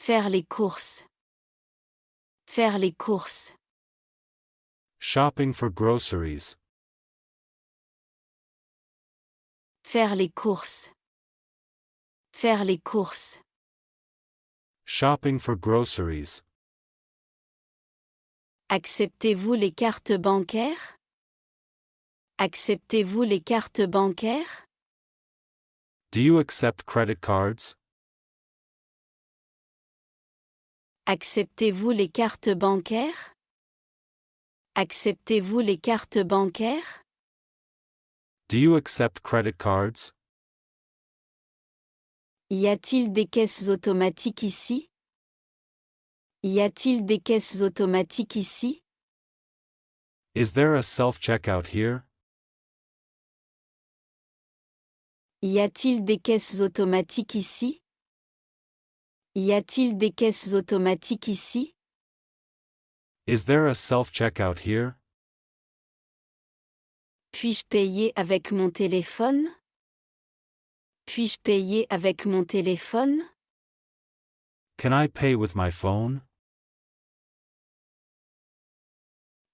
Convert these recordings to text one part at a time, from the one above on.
Faire les courses. Faire les courses. Shopping for groceries. Faire les courses. Faire les courses. Shopping for groceries. Acceptez-vous les cartes bancaires? Acceptez-vous les cartes bancaires? Do you accept credit cards? Acceptez-vous les cartes bancaires? Acceptez-vous les cartes bancaires? Do you accept credit cards? Y a-t-il des caisses automatiques ici? Y a-t-il des caisses automatiques ici? Is there a self-checkout here? Y a-t-il des caisses automatiques ici? Y a-t-il des caisses automatiques ici? Is there a self-checkout here? Puis-je payer avec mon téléphone? Puis-je payer avec mon téléphone? Can I pay with my phone?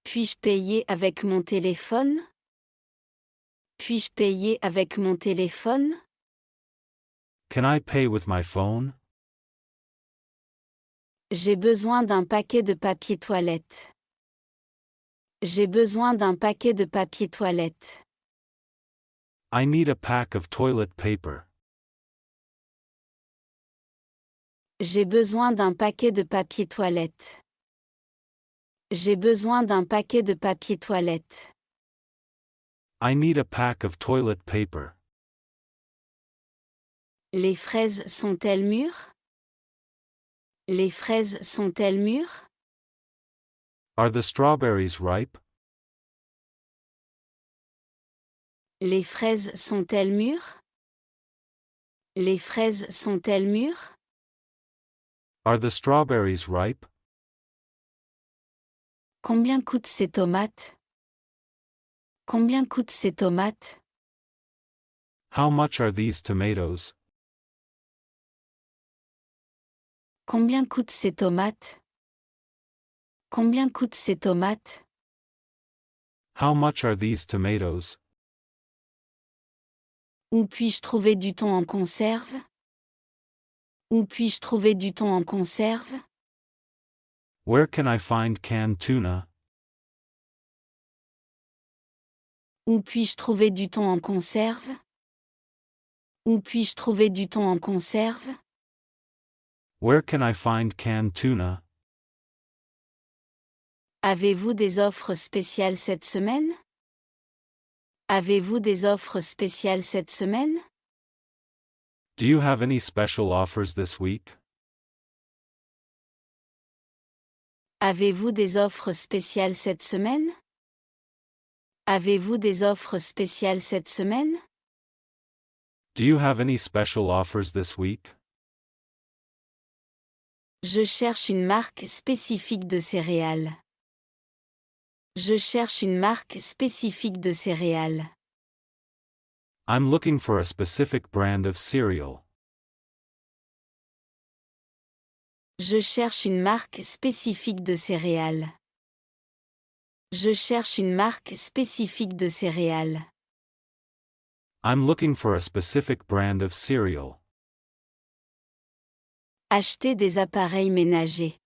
Puis-je payer avec mon téléphone? Puis-je payer avec mon téléphone? Can I pay with my phone? J'ai besoin d'un paquet de papier toilette. J'ai besoin d'un paquet de papier toilette. I need a pack of toilet paper. J'ai besoin d'un paquet de papier toilette. J'ai besoin d'un paquet de papier toilette. I need a pack of toilet paper. Les fraises sont-elles mûres? Les fraises sont-elles mûres? Are the strawberries ripe? Les fraises sont-elles mûres? Les fraises sont-elles mûres? Are the strawberries ripe? Combien coûtent ces tomates? Combien coûtent ces tomates? How much are these tomatoes? Combien coûtent ces tomates? Combien coûtent ces tomates? How much are these tomatoes? Où puis-je trouver du thon en conserve? Où puis-je trouver du thon en conserve? Where can I find canned tuna? Où puis-je trouver du thon en conserve? Où puis-je trouver du thon en conserve? Where can I find canned tuna? Avez-vous des offres spéciales cette semaine? Avez-vous des offres spéciales cette semaine? Do you have any special offers this week? Avez-vous des offres spéciales cette semaine? Avez-vous des offres spéciales cette semaine? Do you have any special offers this week? Je cherche une marque spécifique de céréales. Je cherche une marque spécifique de céréales. I'm looking for a specific brand of cereal. Je cherche une marque spécifique de céréales. Je cherche une marque spécifique de céréales. I'm looking for a specific brand of cereal. Acheter des appareils ménagers.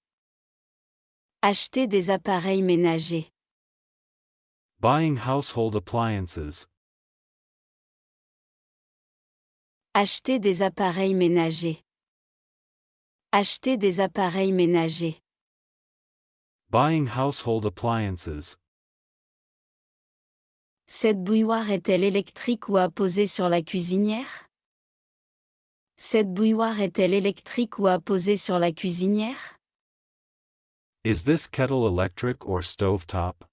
Acheter des appareils ménagers. Buying household appliances. Acheter des appareils ménagers. Acheter des appareils ménagers. Buying household appliances. Cette bouilloire est-elle électrique ou apposée sur la cuisinière? Cette bouilloire est-elle électrique ou apposée sur la cuisinière? Is this kettle electric or stovetop?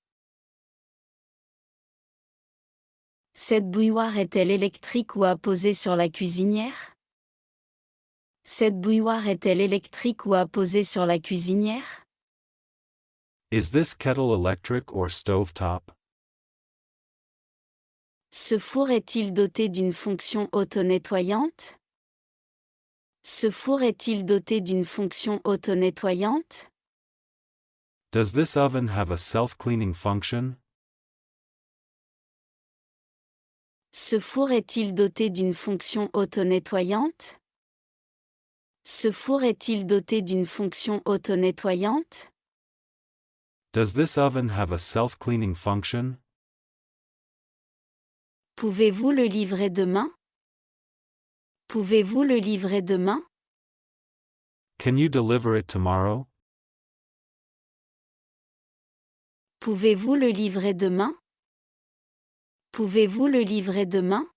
Cette bouilloire est-elle électrique ou apposée sur la cuisinière? Cette bouilloire est-elle électrique ou apposée sur la cuisinière? Is this kettle electric or stovetop? Ce four est-il doté d'une fonction auto-nettoyante? Ce four est-il doté d'une fonction auto-nettoyante? Does this oven have a self-cleaning function? Ce four est-il doté d'une fonction auto-nettoyante? Ce four est-il doté d'une fonction auto-nettoyante? Does this oven have a self-cleaning function? Pouvez-vous le livrer demain? Pouvez-vous le livrer demain? Can you deliver it tomorrow? Pouvez-vous le livrer demain? Pouvez-vous le livrer demain?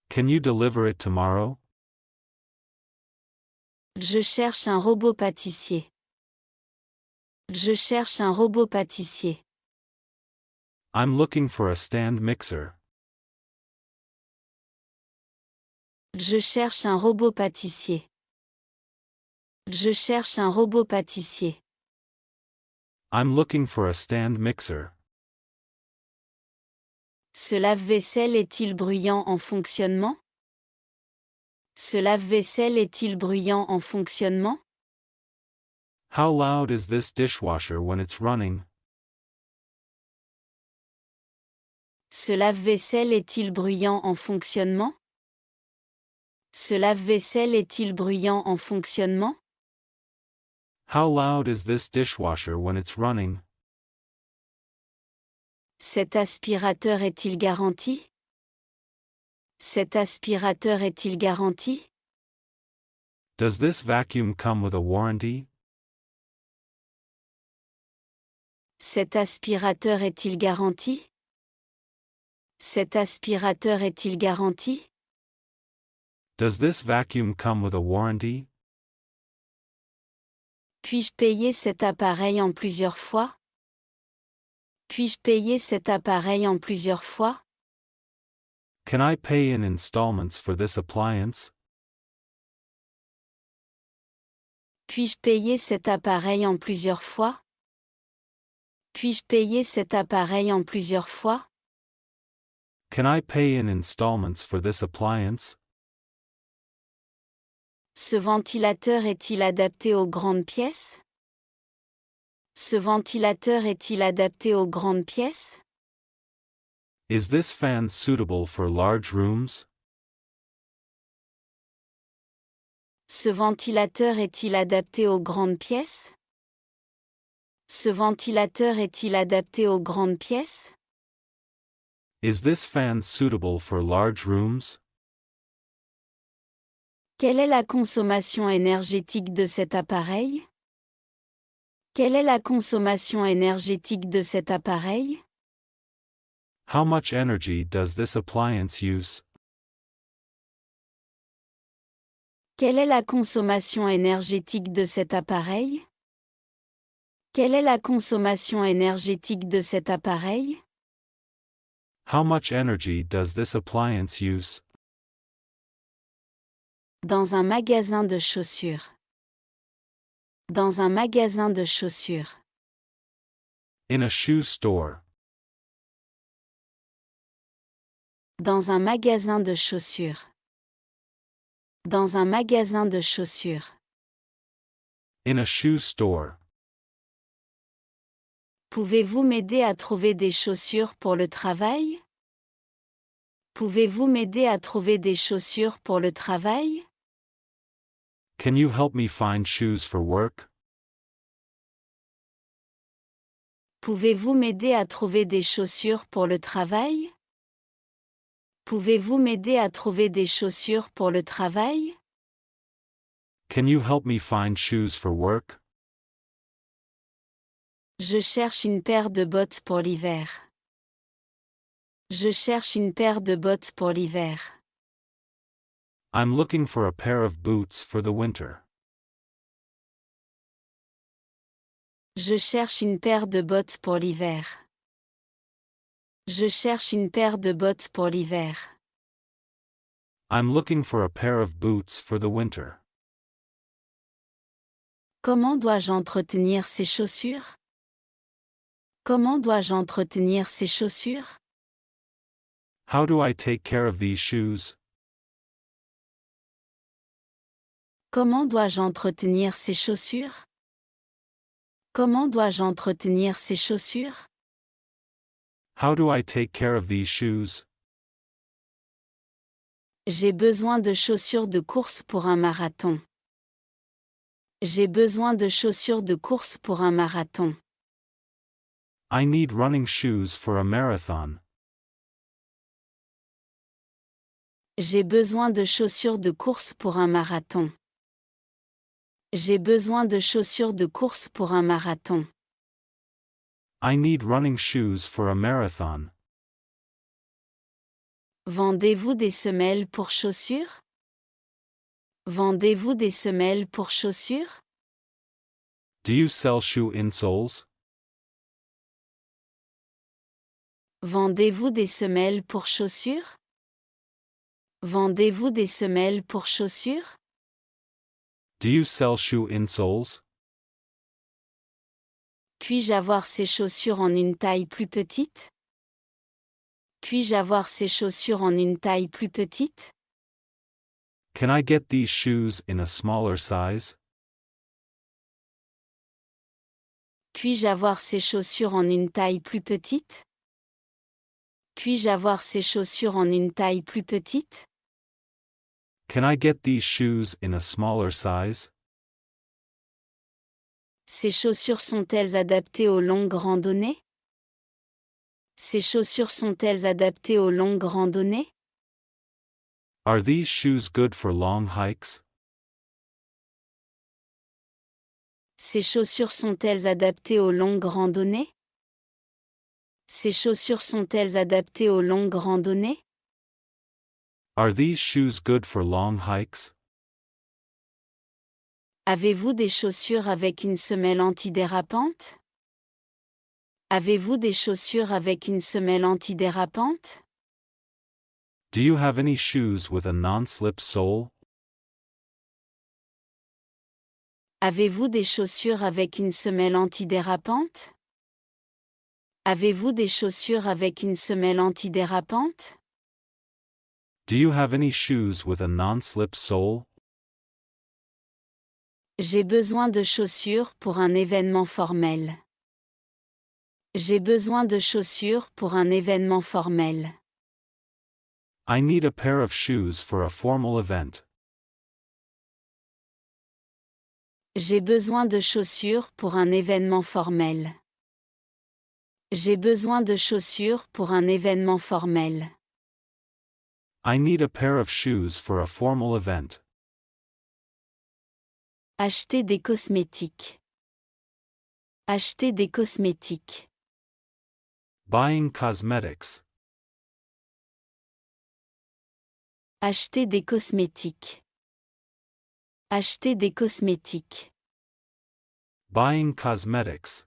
Can you deliver it tomorrow? Je cherche un robot pâtissier. Je cherche un robot pâtissier. I'm looking for a stand mixer. Je cherche un robot pâtissier. Je cherche un robot pâtissier. I'm looking for a stand mixer. Ce lave-vaisselle est-il bruyant en fonctionnement? Ce lave-vaisselle est-il bruyant en fonctionnement? How loud is this dishwasher when it's running? Ce lave-vaisselle est-il bruyant en fonctionnement? Ce lave-vaisselle est-il bruyant en fonctionnement? How loud is this dishwasher when it's running? Cet aspirateur est-il garanti? Cet aspirateur est-il garanti? Does this vacuum come with a warranty? Cet aspirateur est-il garanti? Cet aspirateur est-il garanti? Does this vacuum come with a warranty? Puis-je payer cet appareil en plusieurs fois? Puis-je payer cet appareil en plusieurs fois? Can I pay in installments for this appliance? Puis-je payer cet appareil en plusieurs fois? Puis-je payer cet appareil en plusieurs fois? Can I pay in installments for this appliance? Ce ventilateur est-il adapté aux grandes pièces? Ce ventilateur est-il adapté aux grandes pièces? Is this fan suitable for large rooms? Ce ventilateur est-il adapté aux grandes pièces? Ce ventilateur est-il adapté aux grandes pièces? Is this fan suitable for large rooms? Quelle est la consommation énergétique de cet appareil? Quelle est la consommation énergétique de cet appareil? How much energy does this appliance use? Quelle est la consommation énergétique de cet appareil? Quelle est la consommation énergétique de cet appareil? How much energy does this appliance use? Dans un magasin de chaussures. Dans un magasin de chaussures. In a shoe store. Dans un magasin de chaussures. Dans un magasin de chaussures. In a shoe store. Pouvez-vous m'aider à trouver des chaussures pour le travail? Pouvez-vous m'aider à trouver des chaussures pour le travail? Can you help me find shoes for work? Pouvez-vous m'aider à trouver des chaussures pour le travail? Pouvez-vous m'aider à trouver des chaussures pour le travail? Can you help me find shoes for work? Je cherche une paire de bottes pour l'hiver. Je cherche une paire de bottes pour l'hiver. I'm looking for a pair of boots for the winter. Je cherche une paire de bottes pour l'hiver. Je cherche une paire de bottes pour l'hiver. I'm looking for a pair of boots for the winter. Comment dois-je entretenir ces chaussures? Comment dois-je entretenir ces chaussures? How do I take care of these shoes? Comment dois-je entretenir ces chaussures? Comment dois-je entretenir ces chaussures? How do I take care of these shoes? J'ai besoin de chaussures de course pour un marathon. J'ai besoin de chaussures de course pour un marathon. I need running shoes for a marathon. J'ai besoin de chaussures de course pour un marathon. J'ai besoin de chaussures de course pour un marathon. I need running shoes for a marathon. Vendez-vous des semelles pour chaussures? Vendez-vous des semelles pour chaussures? Do you sell shoe insoles? Vendez-vous des semelles pour chaussures? Vendez-vous des semelles pour chaussures? Do you sell shoe insoles? Puis-je avoir ces chaussures en une taille plus petite? Puis-je avoir ces chaussures en une taille plus petite? Can I get these shoes in a smaller size? Puis-je avoir ces chaussures en une taille plus petite? Puis-je avoir ces chaussures en une taille plus petite? Can I get these shoes in a smaller size? Ces chaussures sont-elles adaptées aux longues randonnées? Ces chaussures sont-elles adaptées aux longues randonnées? Are these shoes good for long hikes? Ces chaussures sont-elles adaptées aux longues randonnées? Ces chaussures sont-elles adaptées aux longues randonnées? Are these shoes good for long hikes? Avez-vous des chaussures avec une semelle antidérapante? Avez-vous des chaussures avec une semelle antidérapante? Do you have any shoes with a non-slip sole? Avez-vous des chaussures avec une semelle antidérapante? Avez-vous des chaussures avec une semelle antidérapante? Do you have any shoes with a non-slip sole? J'ai besoin de chaussures pour un événement formel. J'ai besoin de chaussures pour un événement formel. I need a pair of shoes for a formal event. J'ai besoin de chaussures pour un événement formel. J'ai besoin de chaussures pour un événement formel. I need a pair of shoes for a formal event. Acheter des cosmétiques. Acheter des cosmétiques. Buying cosmetics. Acheter des cosmétiques. Acheter des cosmétiques. Buying cosmetics.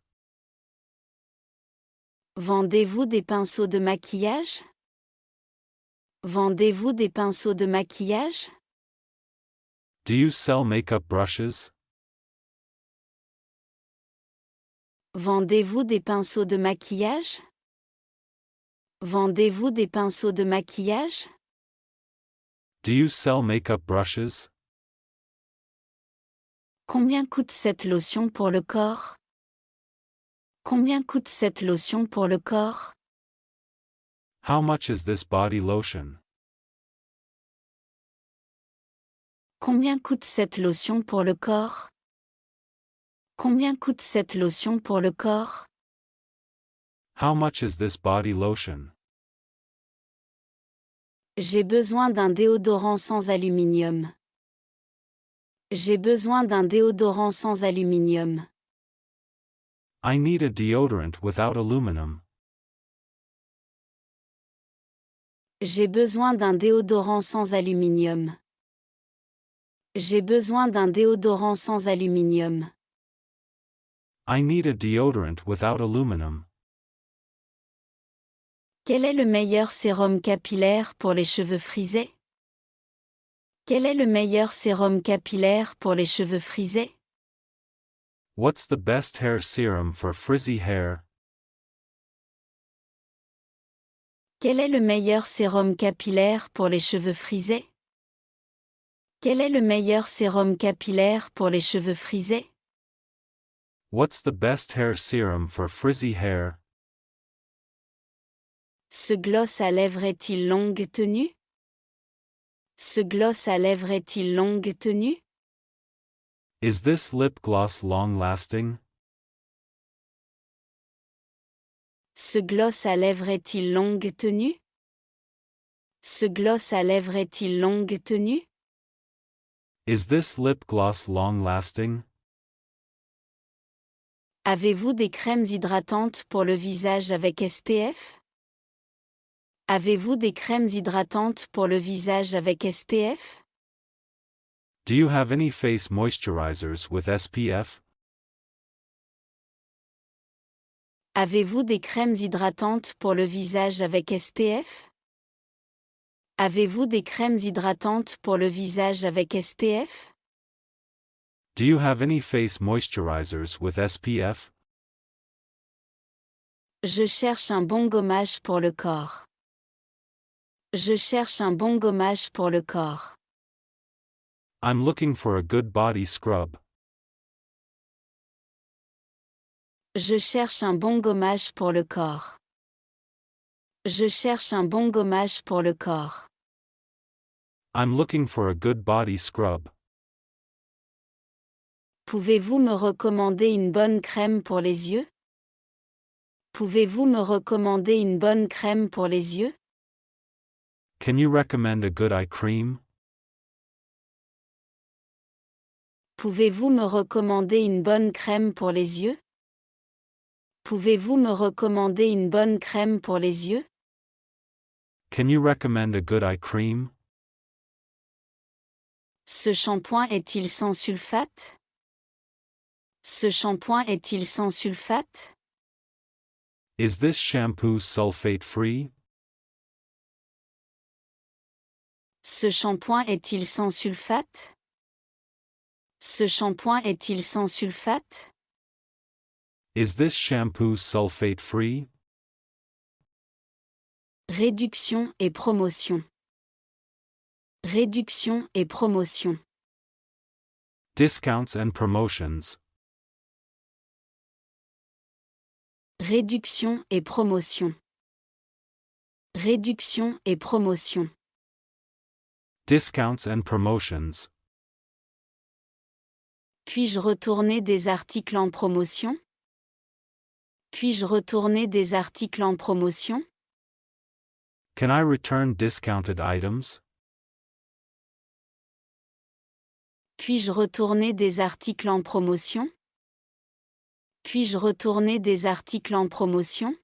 Vendez-vous des pinceaux de maquillage? Vendez-vous des pinceaux de maquillage? Do you sell makeup brushes? Vendez-vous des pinceaux de maquillage? Vendez-vous des pinceaux de maquillage? Do you sell makeup brushes? Combien coûte cette lotion pour le corps? Combien coûte cette lotion pour le corps? How much is this body lotion? Combien coûte cette lotion pour le corps? Combien coûte cette lotion pour le corps? How much is this body lotion? J'ai besoin d'un déodorant sans aluminium. J'ai besoin d'un déodorant sans aluminium. I need a deodorant without aluminum. J'ai besoin d'un déodorant sans aluminium. J'ai besoin d'un déodorant sans aluminium. I need a deodorant without aluminum. Quel est le meilleur sérum capillaire pour les cheveux frisés? Quel est le meilleur sérum capillaire pour les cheveux frisés? What's the best hair serum for frizzy hair? Quel est le meilleur sérum capillaire pour les cheveux frisés? Quel est le meilleur sérum capillaire pour les cheveux frisés? What's the best hair serum for frizzy hair? Ce gloss à lèvres est-il longue tenue? Ce gloss à lèvres est-il longue tenue? Is this lip gloss long-lasting? Ce gloss à lèvres est-il longue tenue? Ce gloss à lèvres est-il longue tenue? Is this lip gloss long-lasting? Avez-vous des crèmes hydratantes pour le visage avec SPF? Avez-vous des crèmes hydratantes pour le visage avec SPF? Do you have any face moisturizers with SPF? Avez-vous des crèmes hydratantes pour le visage avec SPF? Avez-vous des crèmes hydratantes pour le visage avec SPF? Do you have any face moisturizers with SPF? Je cherche un bon gommage pour le corps. Je cherche un bon gommage pour le corps. I'm looking for a good body scrub. Je cherche un bon gommage pour le corps. Je cherche un bon gommage pour le corps. I'm looking for a good body scrub. Pouvez-vous me recommander une bonne crème pour les yeux? Pouvez-vous me recommander une bonne crème pour les yeux? Can you recommend a good eye cream? Pouvez-vous me recommander une bonne crème pour les yeux? Pouvez-vous me recommander une bonne crème pour les yeux? Can you recommend a good eye cream? Ce shampoing est-il sans sulfate? Ce shampoing est-il sans sulfate? Is this shampoo sulfate-free? Ce shampoing est-il sans sulfate? Ce shampoing est-il sans sulfate? Is this shampoo sulfate-free? Réduction et promotion. Réduction et promotion. Discounts and promotions. Réduction et promotion. Réduction et promotion. Discounts and promotions. Puis-je retourner des articles en promotion? Puis-je retourner des articles en promotion? Can I return discounted items? Puis-je retourner des articles en promotion? Puis-je retourner des articles en promotion?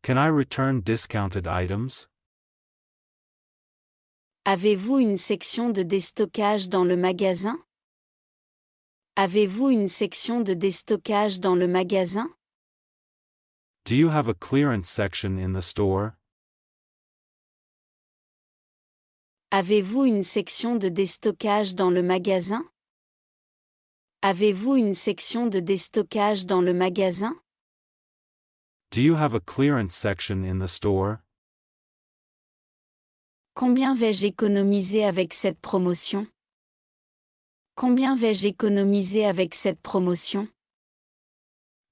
Can I return discounted items? Avez-vous une section de déstockage dans le magasin? Avez-vous une section de déstockage dans le magasin? Do you have a clearance section in the store? Avez-vous une section de déstockage dans le magasin? Avez-vous une section de déstockage dans le magasin? Do you have a clearance section in the store? Combien vais-je économiser avec cette promotion? Combien vais-je économiser avec cette promotion?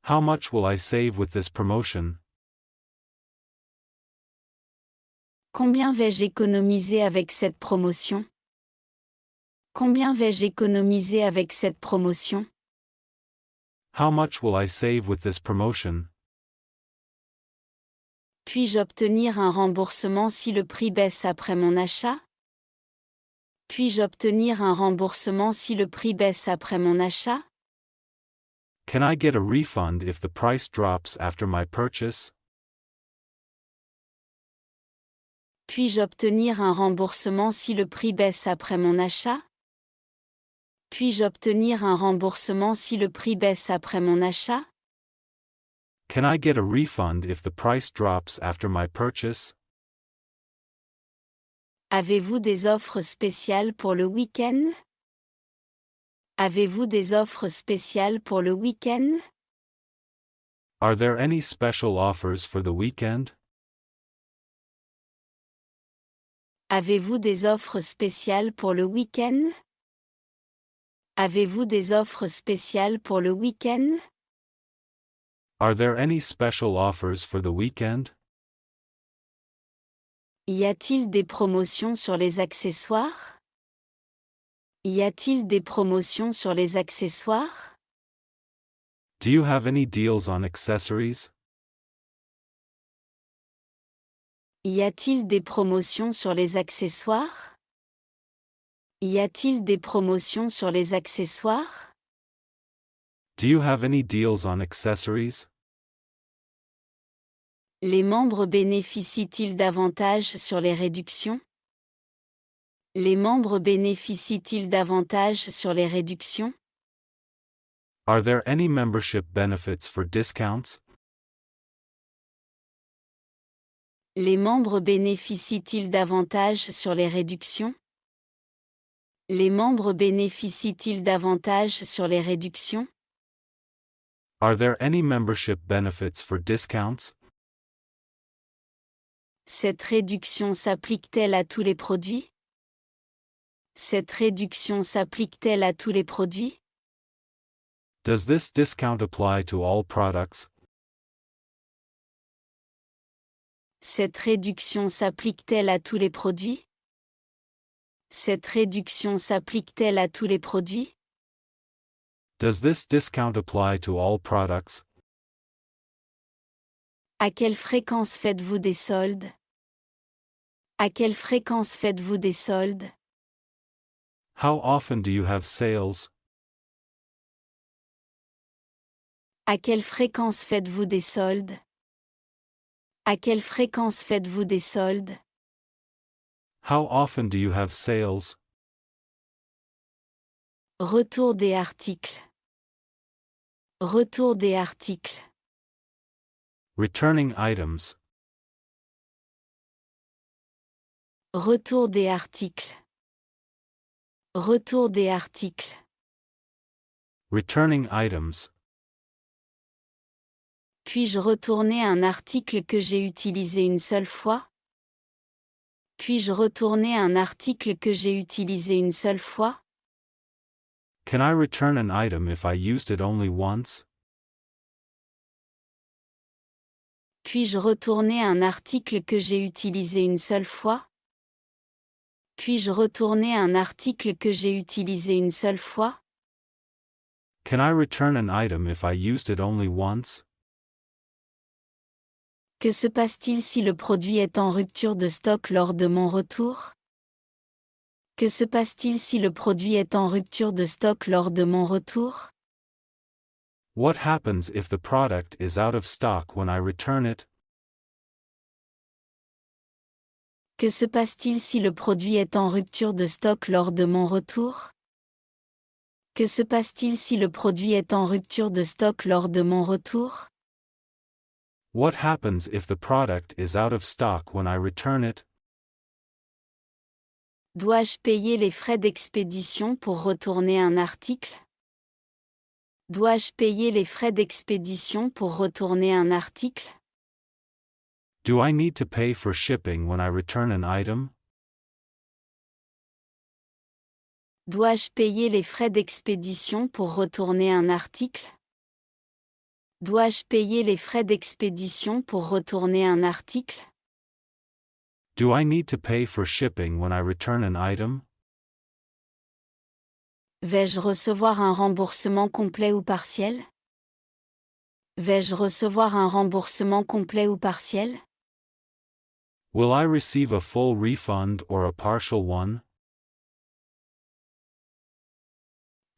How much will I save with this promotion? Combien vais-je économiser avec cette promotion? Combien vais-je économiser avec cette promotion? How much will I save with this promotion? Puis-je obtenir un remboursement si le prix baisse après mon achat? Puis-je obtenir un remboursement si le prix baisse après mon achat? Can I get a refund if the price drops after my purchase? Puis-je obtenir un remboursement si le prix baisse après mon achat? Puis-je obtenir un remboursement si le prix baisse après mon achat? Can I get a refund if the price drops after my purchase? Avez-vous des offres spéciales pour le week-end? Avez-vous des offres spéciales pour le week-end? Are there any special offers for the weekend? Avez-vous des offres spéciales pour le week-end? Avez-vous des offres spéciales pour le week-end? Are there any special offers for the weekend? Y a-t-il des promotions sur les accessoires? Y a-t-il des promotions sur les accessoires? Do you have any deals on accessories? Y a-t-il des promotions sur les accessoires? Y a-t-il des promotions sur les accessoires? Do you have any deals on accessories? Les membres bénéficient-ils davantage sur les réductions? Les membres bénéficient-ils davantage sur les réductions? Are there any membership benefits for discounts? Les membres bénéficient-ils davantage sur les réductions? Les membres bénéficient-ils davantage sur les réductions? Are there any membership benefits for discounts? Cette réduction s'applique-t-elle à tous les produits? Cette réduction s'applique-t-elle à tous les produits? Does this discount apply to all products? Cette réduction s'applique-t-elle à tous les produits? Cette réduction s'applique-t-elle à tous les produits? Does this discount apply to all products? À quelle fréquence faites-vous des soldes? À quelle fréquence faites-vous des soldes? How often do you have sales? À quelle fréquence faites-vous des soldes? À quelle fréquence faites-vous des soldes? How often do you have sales? Retour des articles. Retour des articles. Returning items. Retour des articles. Retour des articles. Returning items. Puis-je retourner un article que j'ai utilisé une seule fois? Puis-je retourner un article que j'ai utilisé une seule fois? Can I return an item if I used it only once? Puis-je retourner un article que j'ai utilisé une seule fois? Puis-je retourner un article que j'ai utilisé une seule fois? Can I return an item if I used it only once? Que se passe-t-il si le produit est en rupture de stock lors de mon retour? Que se passe-t-il si le produit est en rupture de stock lors de mon retour? What happens if the product is out of stock when I return it? Que se passe-t-il si le produit est en rupture de stock lors de mon retour? Que se passe-t-il si le produit est en rupture de stock lors de mon retour? What happens if the product is out of stock when I return it? Dois-je payer les frais d'expédition pour retourner un article? Dois-je payer les frais d'expédition pour retourner un article? Do I need to pay for shipping when I return an item? Dois-je payer les frais d'expédition pour retourner un article? Dois-je payer les frais d'expédition pour retourner un article? Do I need to pay for shipping when I return an item? Vais-je recevoir un remboursement complet ou partiel? Vais-je recevoir un remboursement complet ou partiel? Will I receive a full refund or a partial one?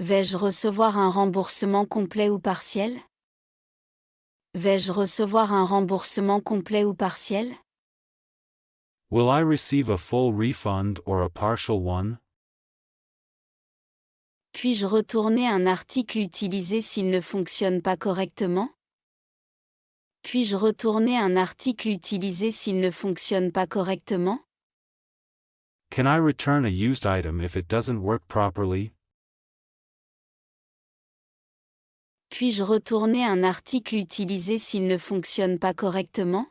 Vais-je recevoir un remboursement complet ou partiel? Vais-je recevoir un remboursement complet ou partiel? Will I receive a full refund or a partial one? Puis-je retourner un article utilisé s'il ne fonctionne pas correctement? Puis-je retourner un article utilisé s'il ne fonctionne pas correctement? Can I return a used item if it doesn't work properly? Puis-je retourner un article utilisé s'il ne fonctionne pas correctement?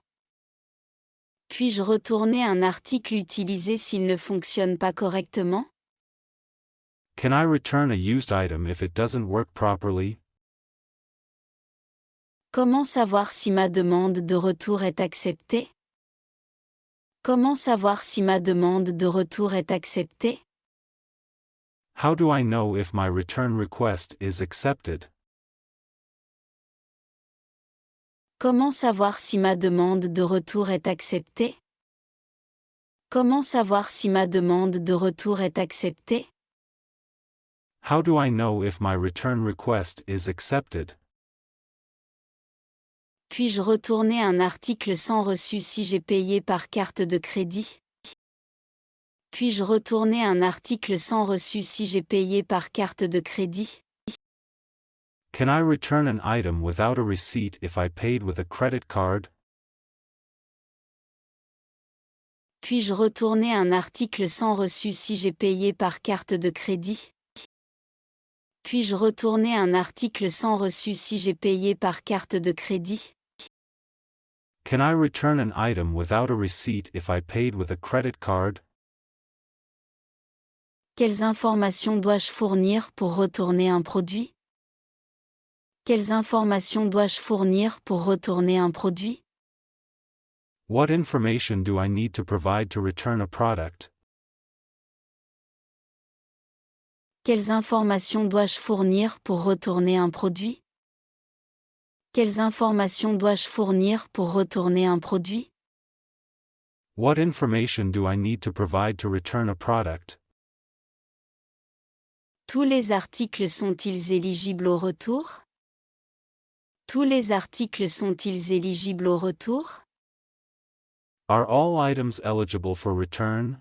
Puis-je retourner un article utilisé s'il ne fonctionne pas correctement? Can I return a used item if it doesn't work properly? Comment savoir si ma demande de retour est acceptée? Comment savoir si ma demande de retour est acceptée? How do I know if my return request is accepted? Comment savoir si ma demande de retour est acceptée? Comment savoir si ma demande de retour est acceptée? How do I know if my return request is accepted? Puis-je retourner un article sans reçu si j'ai payé par carte de crédit? Puis-je retourner un article sans reçu si j'ai payé par carte de crédit? Can I return an item without a receipt if I paid with a credit card? Puis-je retourner un article sans reçu si j'ai payé par carte de crédit? Puis-je retourner un article sans reçu si j'ai payé par carte de crédit? Can I return an item without a receipt if I paid with a credit card? Quelles informations dois-je fournir pour retourner un produit? Quelles informations dois-je fournir pour retourner un produit? What information do I need to provide to return a product? Quelles informations dois-je fournir pour retourner un produit? Quelles informations dois-je fournir pour retourner un produit? What information do I need to provide to return a product? Tous les articles sont-ils éligibles au retour? Tous les articles sont-ils éligibles au retour? Are all items eligible for return?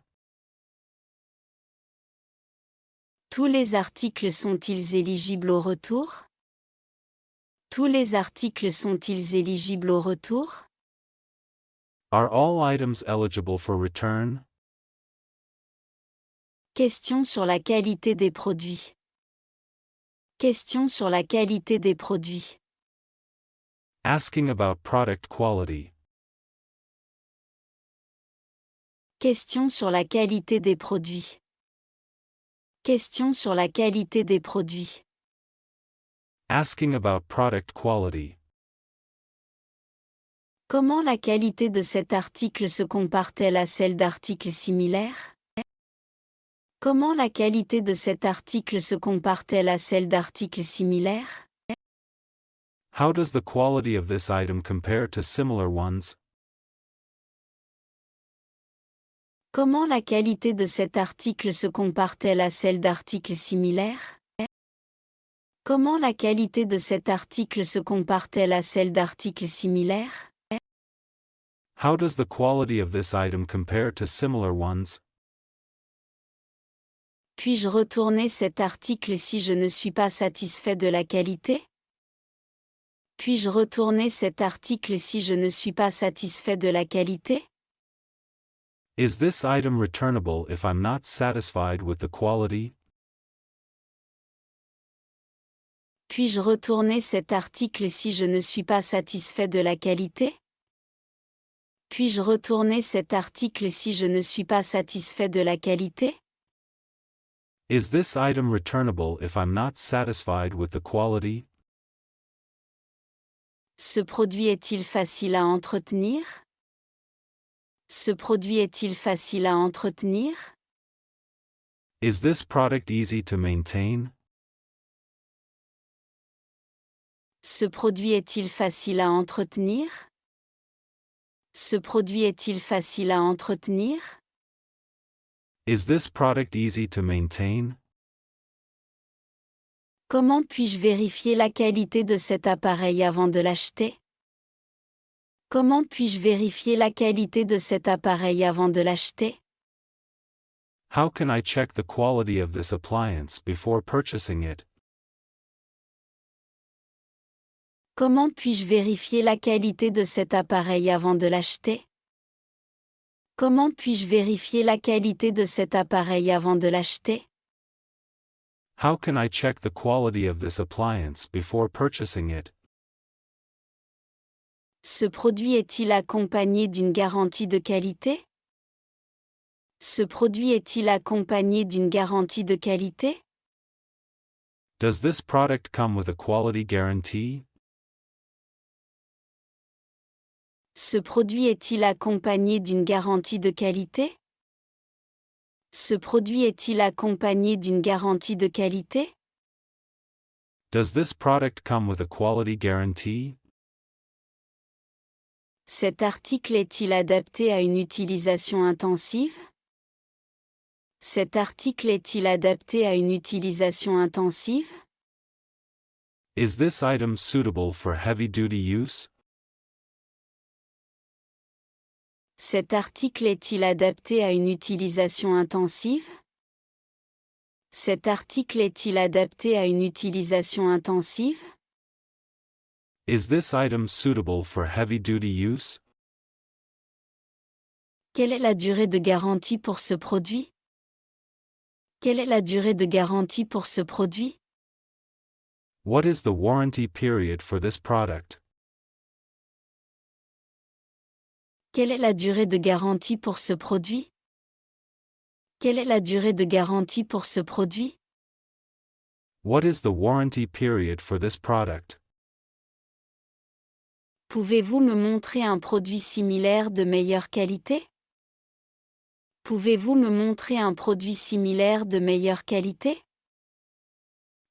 Tous les articles sont-ils éligibles au retour? Tous les articles sont-ils éligibles au retour? Are all items eligible for return? Question sur la qualité des produits. Question sur la qualité des produits. Asking about product quality. Question sur la qualité des produits. Question sur la qualité des produits. Asking about product quality. Comment la qualité de cet article se compare-t-elle à celle d'articles similaires? Comment la qualité de cet article se compare-t-elle à celle d'articles similaires? How does the quality of this item compare to similar ones? Comment la qualité de cet article se compare-t-elle à celle d'articles similaires? Comment la qualité de cet article se compare-t-elle à celle d'articles similaires? How does the quality of this item compare to similar ones? Puis-je retourner cet article si je ne suis pas satisfait de la qualité? Puis-je retourner cet article si je ne suis pas satisfait de la qualité? Is this item returnable if I'm not satisfied with the quality? Puis-je retourner cet article si je ne suis pas satisfait de la qualité? Puis-je retourner cet article si je ne suis pas satisfait de la qualité? Is this item returnable if I'm not satisfied with the quality? Ce produit est-il facile à entretenir? Ce produit est-il facile à entretenir? Is this product easy to maintain? Ce produit est-il facile à entretenir? Ce produit est-il facile à entretenir? Is this product easy to maintain? Comment puis-je vérifier la qualité de cet appareil avant de l'acheter? Comment puis-je vérifier la qualité de cet appareil avant de l'acheter? How can I check the quality of this appliance before purchasing it? Comment puis-je vérifier la qualité de cet appareil avant de l'acheter? Comment puis-je vérifier la qualité de cet appareil avant de l'acheter? How can I check the quality of this appliance before purchasing it? Ce produit est-il accompagné d'une garantie de qualité? Ce produit est-il accompagné d'une garantie de qualité? Does this product come with a quality guarantee? Ce produit est-il accompagné d'une garantie de qualité? Ce produit est-il accompagné d'une garantie de qualité? Does this product come with a quality guarantee? Cet article est-il adapté à une utilisation intensive? Cet article est-il adapté à une utilisation intensive? Is this item suitable for heavy-duty use? Cet article est-il adapté à une utilisation intensive? Cet article est-il adapté à une utilisation intensive? Is this item suitable for heavy-duty use? Quelle est la durée de garantie pour ce produit? Quelle est la durée de garantie pour ce produit? What is the warranty period for this product? Quelle est la durée de garantie pour ce produit? Quelle est la durée de garantie pour ce produit? What is the warranty period for this product? Pouvez-vous me montrer un produit similaire de meilleure qualité? Pouvez-vous me montrer un produit similaire de meilleure qualité?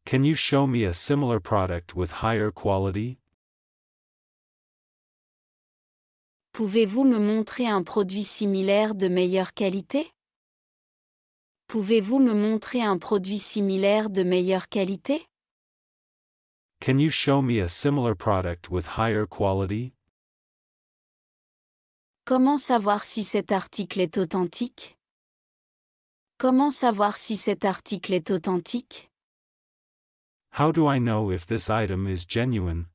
Can you show me a similar product with higher quality? Pouvez-vous me montrer un produit similaire de meilleure qualité? Pouvez-vous me montrer un produit similaire de meilleure qualité? Can you show me a similar product with higher quality? Comment savoir si cet article est authentique? Comment savoir si cet article est authentique? How do I know if this item is genuine?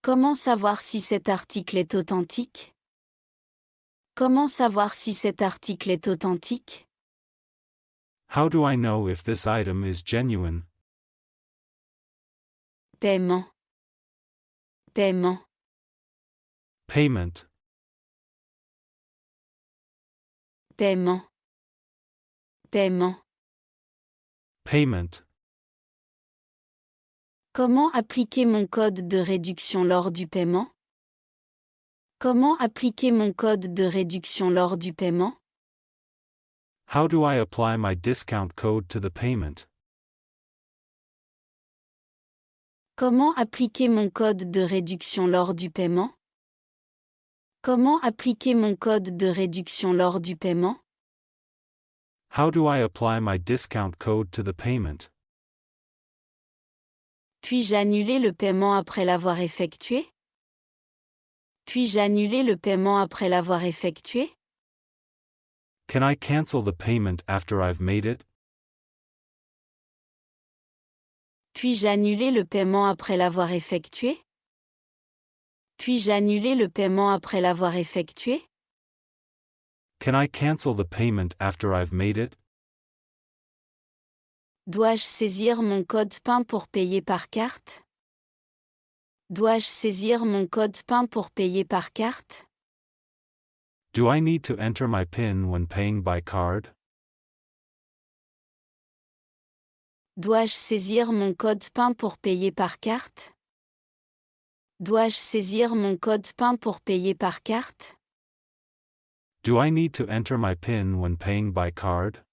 Comment savoir si cet article est authentique? Comment savoir si cet article est authentique? How do I know if this item is genuine? Paiement. Paiement. Payment. Paiement. Paiement. Payment. Comment appliquer mon code de réduction lors du paiement? Comment appliquer mon code de réduction lors du paiement? How do I apply my discount code to the payment? Comment appliquer mon code de réduction lors du paiement? Comment appliquer mon code de réduction lors du paiement? How do I apply my discount code to the payment? Puis-je annuler le paiement après l'avoir effectué? Puis-je annuler le paiement après l'avoir effectué? Can I cancel the payment after I've made it? Puis-je annuler le paiement après l'avoir effectué? Puis-je annuler le paiement après l'avoir effectué? Can I cancel the payment after I've made it? Dois-je saisir mon code PIN pour payer par carte? Dois-je saisir mon code PIN pour payer par carte? Do I need to enter my PIN when paying by card? Dois-je saisir mon code PIN pour payer par carte? Dois-je saisir mon code PIN pour payer par carte? Do I need to enter my PIN when paying by card?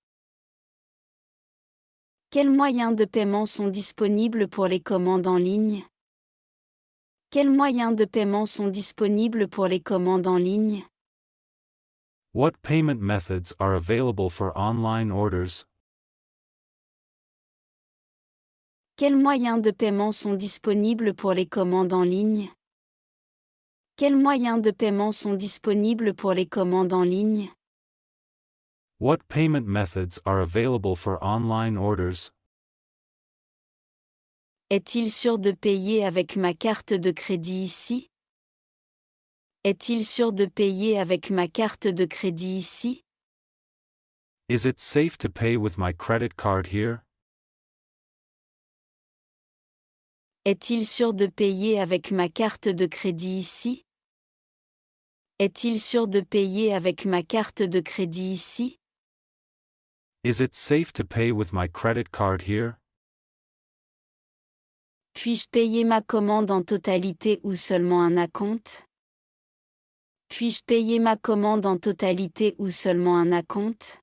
Quels moyens de paiement sont disponibles pour les commandes en ligne? Quels moyens de paiement sont disponibles pour les commandes en ligne? What payment methods are available for online orders? Quels moyens de paiement sont disponibles pour les commandes en ligne? Quels moyens de paiement sont disponibles pour les commandes en ligne? What payment methods are available for online orders? Est-il sûr de payer avec ma carte de crédit ici? Est-il sûr de payer avec ma carte de crédit ici? Is it safe to pay with my credit card here? Est-il sûr de payer avec ma carte de crédit ici? Est-il sûr de payer avec ma carte de crédit ici? Is it safe to pay with my credit card here? Puis-je payer ma commande en totalité ou seulement un acompte? Puis-je payer ma commande en totalité ou seulement un acompte?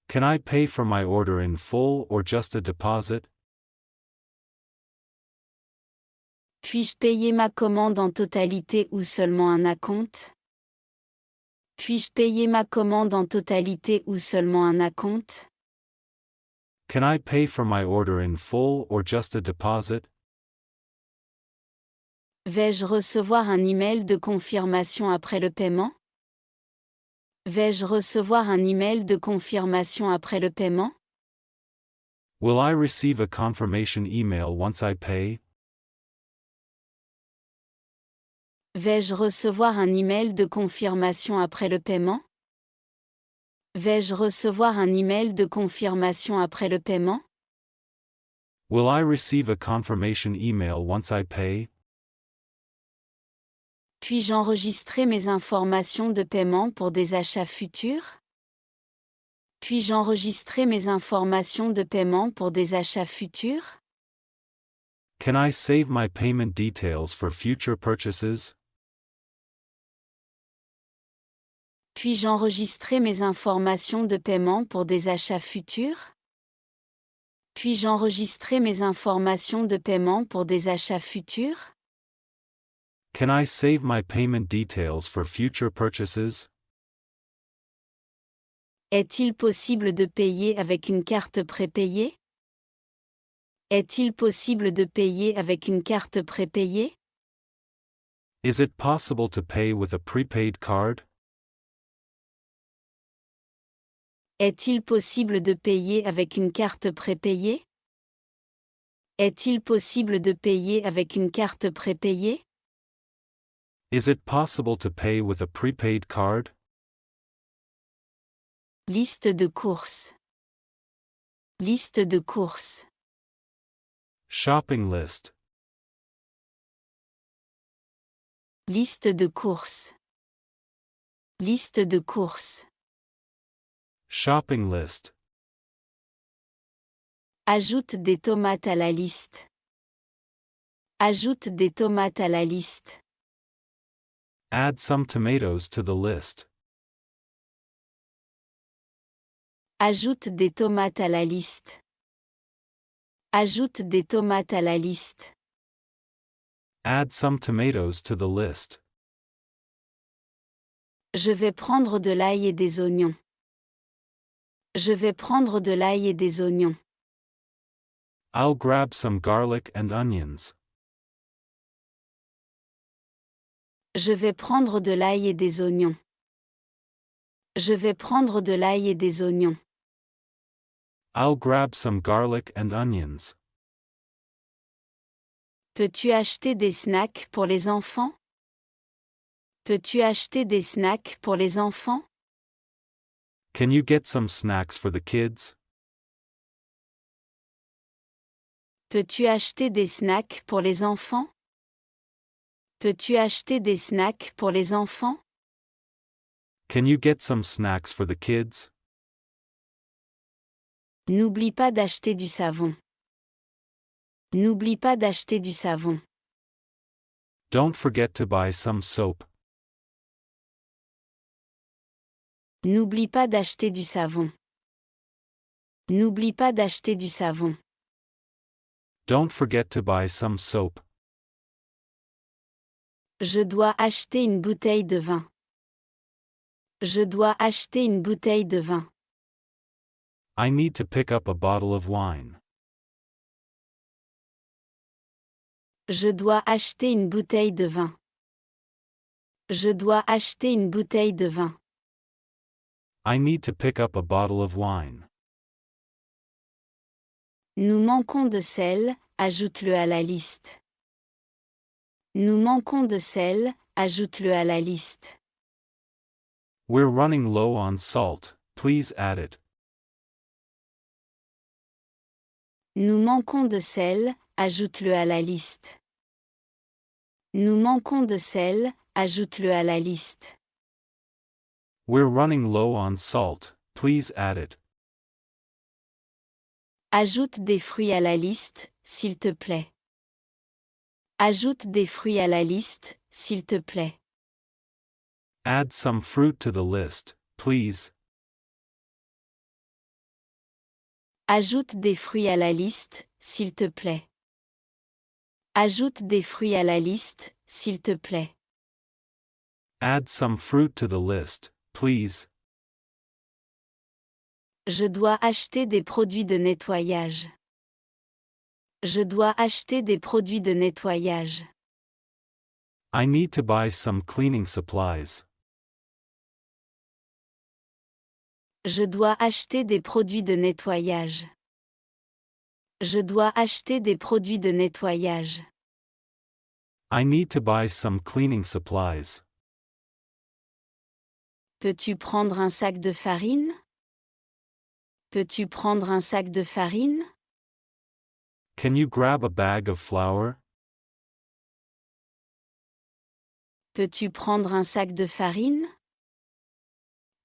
Can I pay for my order in full or just a deposit? Puis-je payer ma commande en totalité ou seulement un acompte? Puis-je payer ma commande en totalité ou seulement un acompte? Can I pay for my order in full or just a deposit? Vais-je recevoir un email de confirmation après le paiement? Vais-je recevoir un email de confirmation après le paiement? Will I receive a confirmation email once I pay? Vais-je recevoir un email de confirmation après le paiement? Vais-je recevoir un email de confirmation après le paiement? Will I receive a confirmation email once I pay? Puis-je enregistrer mes informations de paiement pour des achats futurs? Puis-je enregistrer mes informations de paiement pour des achats futurs? Can I save my payment details for future purchases? Puis-je enregistrer mes informations de paiement pour des achats futurs? Puis-je enregistrer mes informations de paiement pour des achats futurs? Can I save my payment details for future purchases? Est-il possible de payer avec une carte prépayée? Est-il possible de payer avec une carte prépayée? Is it possible to pay with a prepaid card? Est-il possible de payer avec une carte prépayée? Est-il possible de payer avec une carte prépayée? Is it possible to pay with a prepaid card? Liste de courses. Liste de courses. Shopping list. Liste de courses. Liste de courses. Shopping list. Ajoute des tomates à la liste. Ajoute des tomates à la liste. Add some tomatoes to the list. Ajoute des tomates à la liste. Ajoute des tomates à la liste. Add some tomatoes to the list. Je vais prendre de l'ail et des oignons. Je vais prendre de l'ail et des oignons. I'll grab some garlic and onions. Je vais prendre de l'ail et des oignons. Je vais prendre de l'ail et des oignons. I'll grab some garlic and onions. Peux-tu acheter des snacks pour les enfants? Peux-tu acheter des snacks pour les enfants? Can you get some snacks for the kids? Peux-tu acheter des snacks pour les enfants? Peux-tu acheter des snacks pour les enfants? Can you get some snacks for the kids? N'oublie pas d'acheter du savon. N'oublie pas d'acheter du savon. Don't forget to buy some soap. N'oublie pas d'acheter du savon. N'oublie pas d'acheter du savon. Don't forget to buy some soap. Je dois acheter une bouteille de vin. Je dois acheter une bouteille de vin. I need to pick up a bottle of wine. Je dois acheter une bouteille de vin. Je dois acheter une bouteille de vin. I need to pick up a bottle of wine. Nous manquons de sel, ajoute-le à la liste. Nous manquons de sel, ajoute-le à la liste. We're running low on salt, please add it. Nous manquons de sel, ajoute-le à la liste. Nous manquons de sel, ajoute-le à la liste. We're running low on salt, please add it. Ajoute des fruits à la liste, s'il te plaît. Ajoute des fruits à la liste, s'il te plaît. Add some fruit to the list, please. Ajoute des fruits à la liste, s'il te plaît. Ajoute des fruits à la liste, s'il te plaît. Add some fruit to the list, please. Je dois acheter des produits de nettoyage. Je dois acheter des produits de nettoyage. I need to buy some cleaning supplies. Je dois acheter des produits de nettoyage. Je dois acheter des produits de nettoyage. I need to buy some cleaning supplies. Peux-tu prendre un sac de farine? Peux-tu prendre un sac de farine? Can you grab a bag of flour? Peux-tu prendre un sac de farine?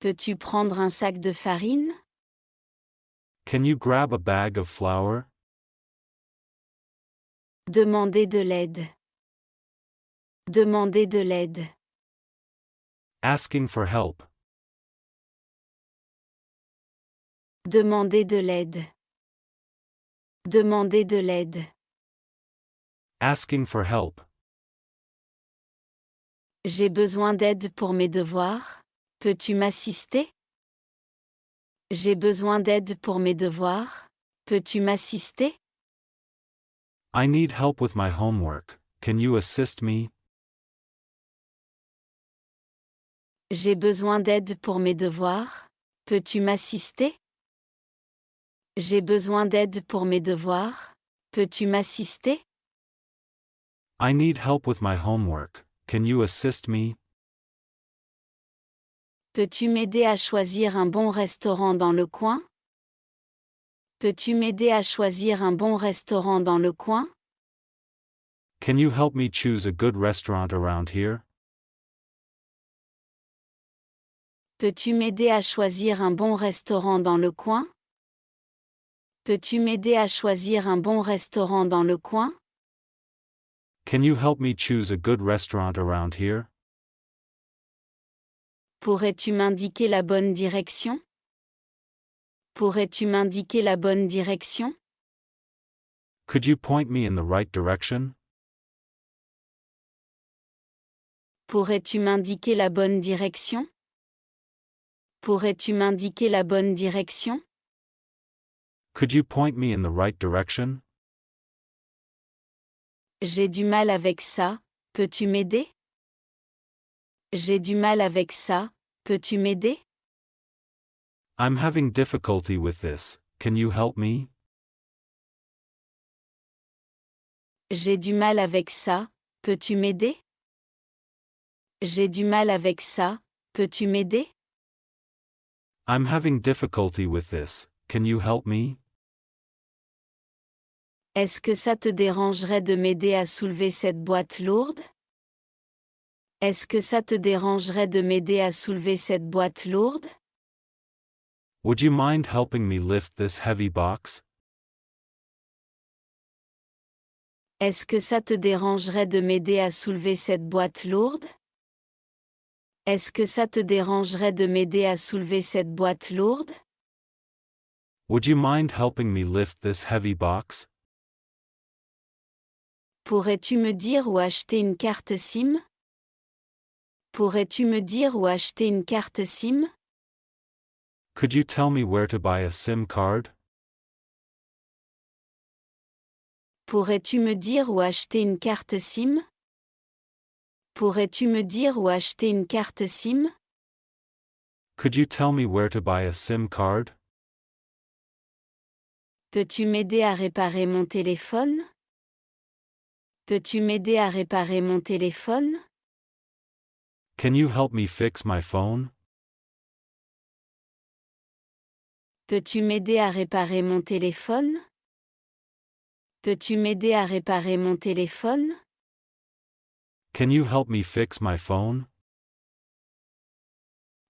Peux-tu prendre un sac de farine? Can you grab a bag of flour? Demander de l'aide. Demander de l'aide. Asking for help. Demander de l'aide. Demander de l'aide. Asking for help. J'ai besoin d'aide pour mes devoirs. Peux-tu m'assister? J'ai besoin d'aide pour mes devoirs. Peux-tu m'assister? I need help with my homework. Can you assist me? J'ai besoin d'aide pour mes devoirs. Peux-tu m'assister? J'ai besoin d'aide pour mes devoirs. Peux-tu m'assister? I need help with my homework. Can you assist me? Peux-tu m'aider à choisir un bon restaurant dans le coin? Peux-tu m'aider à choisir un bon restaurant dans le coin? Can you help me choose a good restaurant around here? Peux-tu m'aider à choisir un bon restaurant dans le coin? Peux-tu m'aider à choisir un bon restaurant dans le coin? Can you help me choose a good restaurant around here? Pourrais-tu m'indiquer la bonne direction? Pourrais-tu m'indiquer la bonne direction? Could you point me in the right direction? Pourrais-tu m'indiquer la bonne direction? Pourrais-tu m'indiquer la bonne direction? Could you point me in the right direction? J'ai du mal avec ça, peux-tu m'aider? J'ai du mal avec ça, peux-tu m'aider? I'm having difficulty with this. Can you help me? J'ai du mal avec ça, peux-tu m'aider? J'ai du mal avec ça, peux-tu m'aider? I'm having difficulty with this. Can you help me? Est-ce que ça te dérangerait de m'aider à soulever cette boîte lourde? Est-ce que ça te dérangerait de m'aider à soulever cette boîte lourde? Would you mind helping me lift this heavy box? Est-ce que ça te dérangerait de m'aider à soulever cette boîte lourde? Est-ce que ça te dérangerait de m'aider à soulever cette boîte lourde? Would you mind helping me lift this heavy box? Pourrais-tu me dire où acheter une carte SIM? Pourrais-tu me dire où acheter une carte SIM? Could you tell me where to buy a SIM card? Pourrais-tu me dire où acheter une carte SIM? Pourrais-tu me dire où acheter une carte SIM? Could you tell me where to buy a SIM card? Peux-tu m'aider à réparer mon téléphone? Peux-tu m'aider à réparer mon téléphone? Can you help me fix my phone? Peux-tu m'aider à réparer mon téléphone? Peux-tu m'aider à réparer mon téléphone? Can you help me fix my phone?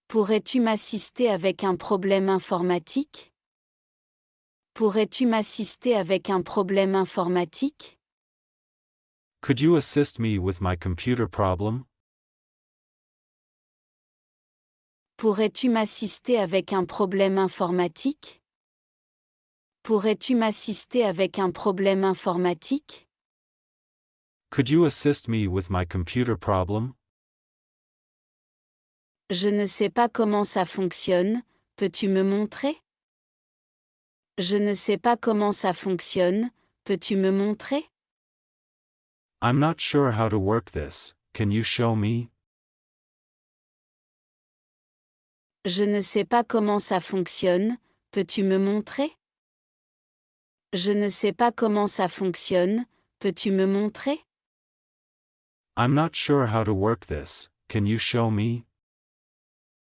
Pourrais-tu m'assister avec un problème informatique? Pourrais-tu m'assister avec un problème informatique? Could you assist me with my computer problem? Pourrais-tu m'assister avec un problème informatique? Pourrais-tu m'assister avec un problème informatique? Could you assist me with my computer problem? Je ne sais pas comment ça fonctionne, peux-tu me montrer? Je ne sais pas comment ça fonctionne, peux-tu me montrer? I'm not sure how to work this, can you show me? Je ne sais pas comment ça fonctionne, peux-tu me montrer? Je ne sais pas comment ça fonctionne, peux-tu me montrer? I'm not sure how to work this, can you show me?